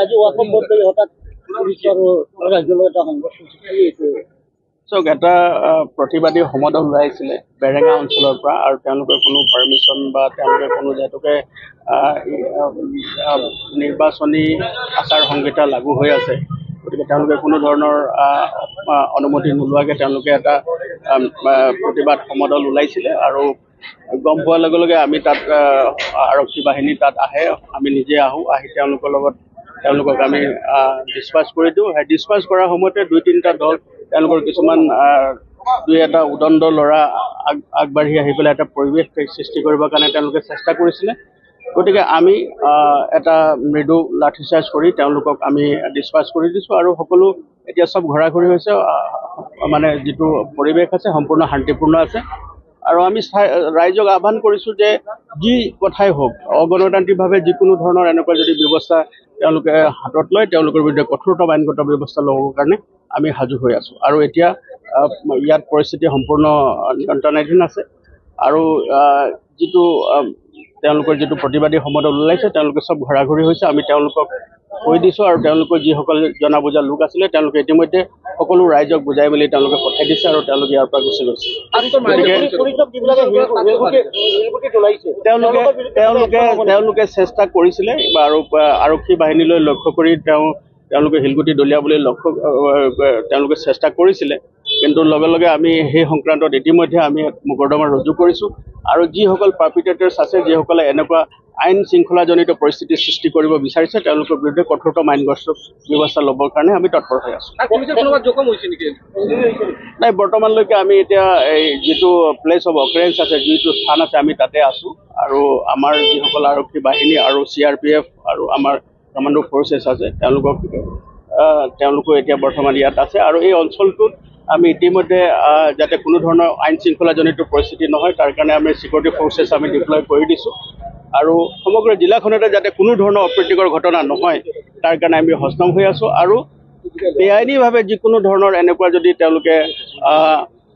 আজি ওয়াকফ বোৰ্ড হঠাৎ ৰাজ্যলৈ এটা সংঘৰ্ষ চাওক, এটা প্ৰতিবাদী সমদল ওলাইছিলে বেৰেঙা অঞ্চলৰ পৰা, আৰু তেওঁলোকে কোনো পাৰ্মিশ্যন বা তেওঁলোকে কোনো যিহেতুকে নিৰ্বাচনী আচাৰ সংহিতা লাগু হৈ আছে, গতিকে তেওঁলোকে কোনো ধৰণৰ অনুমতি নোলোৱাকৈ তেওঁলোকে এটা প্ৰতিবাদ সমদল ওলাইছিলে। আৰু গম পোৱাৰ লগে লগে আমি তাত আৰক্ষী বাহিনী তাত আহে, আমি নিজে আহোঁ, আহি তেওঁলোকক আমি ডিছপাছ কৰি দিওঁ। সেই ডিছপাছ কৰাৰ সময়তে ২-৩টা দল তেওঁলোকৰ কিছুমান দুই এটা উদণ্ড ল'ৰা আগবাঢ়ি আহি পেলাই এটা পৰিৱেশ সৃষ্টি কৰিবৰ কাৰণে তেওঁলোকে চেষ্টা কৰিছিলে। গতিকে আমি এটা মৃদু লাঠিচাৰ্জ কৰি তেওঁলোকক আমি ডিছপাছ কৰি দিছোঁ, আৰু সকলো এতিয়া চব ঘৰা-ঘৰি হৈছে, মানে যিটো পৰিৱেশ আছে সম্পূৰ্ণ শান্তিপূৰ্ণ আছে। আৰু আমি ৰাইজক আহ্বান কৰিছোঁ যে যি কথাই হওক অগণতান্ত্ৰিকভাৱে যিকোনো ধৰণৰ এনেকুৱা যদি ব্যৱস্থা তেওঁলোকে হাতত লৈ তেওঁলোকৰ বিৰুদ্ধে কঠোৰতম আইনগত ব্যৱস্থা ল'বৰ কাৰণে আমি সাজু হৈ আছোঁ। আৰু এতিয়া ইয়াত পৰিস্থিতি সম্পূৰ্ণ নিয়ন্ত্ৰণাধীন আছে। আৰু যিটো তেওঁলোকৰ যিটো প্ৰতিবাদী সমদল ওলাইছে তেওঁলোকে চব ঘূৰা-ঘূৰি হৈছে। আমি তেওঁলোকক কৈ দিছোঁ আৰু তেওঁলোকৰ যিসকল জনা বুজা লোক আছিলে তেওঁলোকে ইতিমধ্যে সকলো ৰাইজক বুজাই মেলি তেওঁলোকে পঠাই দিছে আৰু তেওঁলোকে ইয়াৰ পৰা গুচি গৈছে। তেওঁলোকে চেষ্টা কৰিছিলে আৰু আৰক্ষী বাহিনীলৈ লক্ষ্য কৰি তেওঁলোকে শিলগুটি দলিয়াবলৈ তেওঁলোকে চেষ্টা কৰিছিলে, কিন্তু লগে লগে আমি সেই সংক্ৰান্তত ইতিমধ্যে আমি মোকৰ্দমা ৰুজু কৰিছোঁ। আৰু যিসকল পাৰ্পিটেটৰ্ছ আছে, যিসকলে এনেকুৱা আইন শৃংখলাজনিত পৰিস্থিতি সৃষ্টি কৰিব বিচাৰিছে তেওঁলোকৰ বিৰুদ্ধে কঠোৰতম আইনগত ব্যৱস্থা ল'বৰ কাৰণে আমি তৎপৰ হৈ আছোঁ। নাই, বৰ্তমানলৈকে আমি এতিয়া এই যিটো প্লেচ অফ অকাৰেঞ্চ আছে, যিটো স্থান আছে, আমি তাতে আছোঁ। আৰু আমাৰ যিসকল আৰক্ষী বাহিনী আৰু CRPF আৰু আমাৰ কমাণ্ডো ফ'ৰ্চেছ আছে তেওঁলোকো এতিয়া বৰ্তমান ইয়াত আছে। আৰু এই অঞ্চলটোত আমি ইতিমধ্যে যাতে কোনো ধৰণৰ আইন শৃংখলাজনিত পৰিস্থিতি নহয় তাৰ কাৰণে আমি চিকিউৰিটি ফ'ৰ্চেছ আমি ডিপ্লয় কৰি দিছোঁ। আৰু সমগ্ৰ জিলাখনতে যাতে কোনো ধৰণৰ অপ্ৰীতিকৰ ঘটনা নহয় তাৰ কাৰণে আমি সষ্টম হৈ আছোঁ। আৰু বেআইনীভাৱে যিকোনো ধৰণৰ এনেকুৱা যদি তেওঁলোকে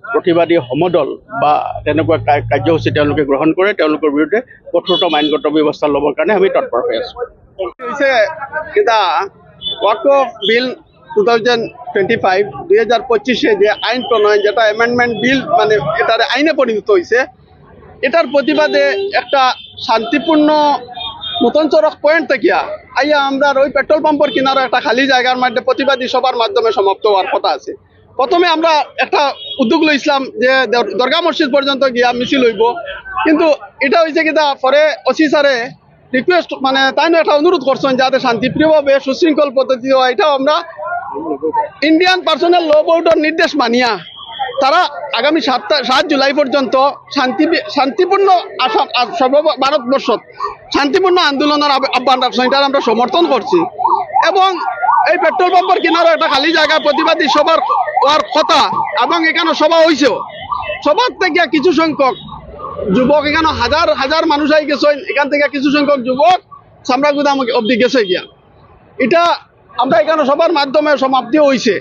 প্ৰতিবাদী সমদল বা তেনেকুৱা কাৰ্যসূচী তেওঁলোকে গ্ৰহণ কৰে তেওঁলোকৰ বিৰুদ্ধে কঠোৰতম আইনগত ব্যৱস্থা ল'বৰ কাৰণে আমি তৎপৰ হৈ আছোঁ। ওয়াকফ বিল 2025 যে আইন প্রণয়ন, যেটা অ্যামেন্ডমেন্ট বিল মানে এটার আইনে পরিণত হয়েছে, এটার প্রতিবাদে একটা শান্তিপূর্ণ নতুন চরক পয়েন্ট থেকে আইয়া আমরা ওই পেট্রোল পাম্পের কিনারে একটা খালি জায়গার মধ্যে প্রতিবাদী সভার মাধ্যমে সমাপ্ত হওয়ার কথা আছে। প্রথমে আমরা একটা উদ্যোগ লইছিলাম যে দরগা মসজিদ পর্যন্ত গিয়া মিছিল হইব, কিন্তু এটা হয়েছে কিনা পরে ওসি স্যারে রিকোয়েস্ট মানে তাই একটা অনুরোধ করছেন যাতে শান্তিপ্রিয়ভাবে সুশৃঙ্খল পদ্ধতি হয়। এটাও আমরা ইন্ডিয়ান পার্সোনাল ল বোর্ডের নির্দেশ মানিয়া তারা আগামী 7 জুলাই পর্যন্ত শান্তিপূর্ণ ভারতবর্ষ শান্তিপূর্ণ আন্দোলনের আহ্বান রাখছেন, এটা আমরা সমর্থন করছি। এবং এই পেট্রোল পাম্পের কিনারে একটা খালি জায়গায় প্রতিবাদী সভার হওয়ার কথা এবং এখানে সভা হয়েছেও। সবার থেকে কিছু সংখ্যক যুবক, এখানে হাজার হাজার মানুষ আই গেছেন, এখান থেকে কিছু সংখ্যক যুবক সামরাগুদাম অব্দি গেছে গিয়া। এটা আমরা এখানে সবার মাধ্যমে সমাপ্তি হয়েছে।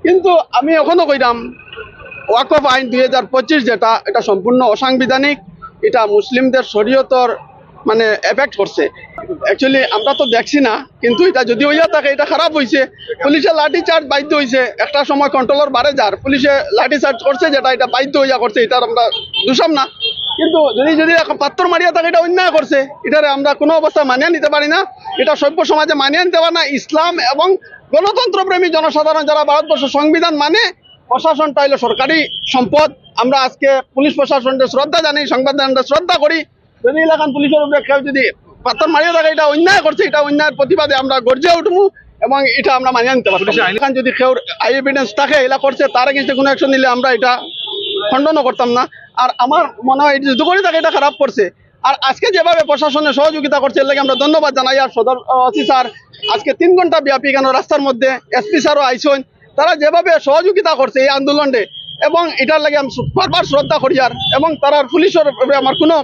কিন্তু আমি এখনো কইলাম ওয়াকফ আইন 2025 যেটা, এটা সম্পূর্ণ অসাংবিধানিক। এটা মুসলিমদের শরীয়তর মানে এফেক্ট করছে। অ্যাকচুয়ালি আমরা তো দেখছি না, কিন্তু এটা যদি হইয়া থাকে এটা খারাপ হয়েছে। পুলিশের লাঠি চার্জ বাধ্য হয়েছে, একটা সময় কন্ট্রোলার বাড়ে যার পুলিশে লাঠি চার্জ করছে, যেটা এটা বাধ্য হইয়া করছে, এটা আমরা দোষাম না। কিন্তু যদি পাত্তর মারিয়া থাকে এটা অন্যায় করছে, এটারে আমরা কোনো অবস্থা মানিয়ে নিতে পারি না। এটা সভ্য সমাজে মানিয়ে নিতে পারে না। ইসলাম এবং গণতন্ত্রপ্রেমী জনসাধারণ যারা ভারতবর্ষের সংবিধান মানে, প্রশাসনটা হইল সরকারি সম্পদ। আমরা আজকে পুলিশ প্রশাসনকে শ্রদ্ধা জানি, সংবিধানকে শ্রদ্ধা করি। যদি এলাকান পুলিশের উপরে কেউ যদি পাত্তর মারিয়া থাকে এটা অন্যায় করছে, এটা অন্যায়ের প্রতিবাদে আমরা গর্জে উঠবো এবং এটা আমরা মানিয়ে নিতে পারবো। এখান যদি কেউ আই এভিডেন্স থাকে এলা করছে, তার এগেইনস্টে কোনো অ্যাকশন নিলে আমরা এটা খণ্ডনও করতাম না। আর আমার মনে হয় যদি করে থাকে এটা খারাপ করছে। আর আজকে যেভাবে প্রশাসনের সহযোগিতা করছে এর লাগে আমরা ধন্যবাদ জানাই। আর সদর ওসি স্যার আজকে 3 ঘন্টা ব্যাপী কেন রাস্তার মধ্যে, SP স্যারও আইসেন, তারা যেভাবে সহযোগিতা করছে এই আন্দোলনে এবং এটার লাগে আমি বারবার শ্রদ্ধা করি। আর এবং তারা পুলিশের আমার কোনো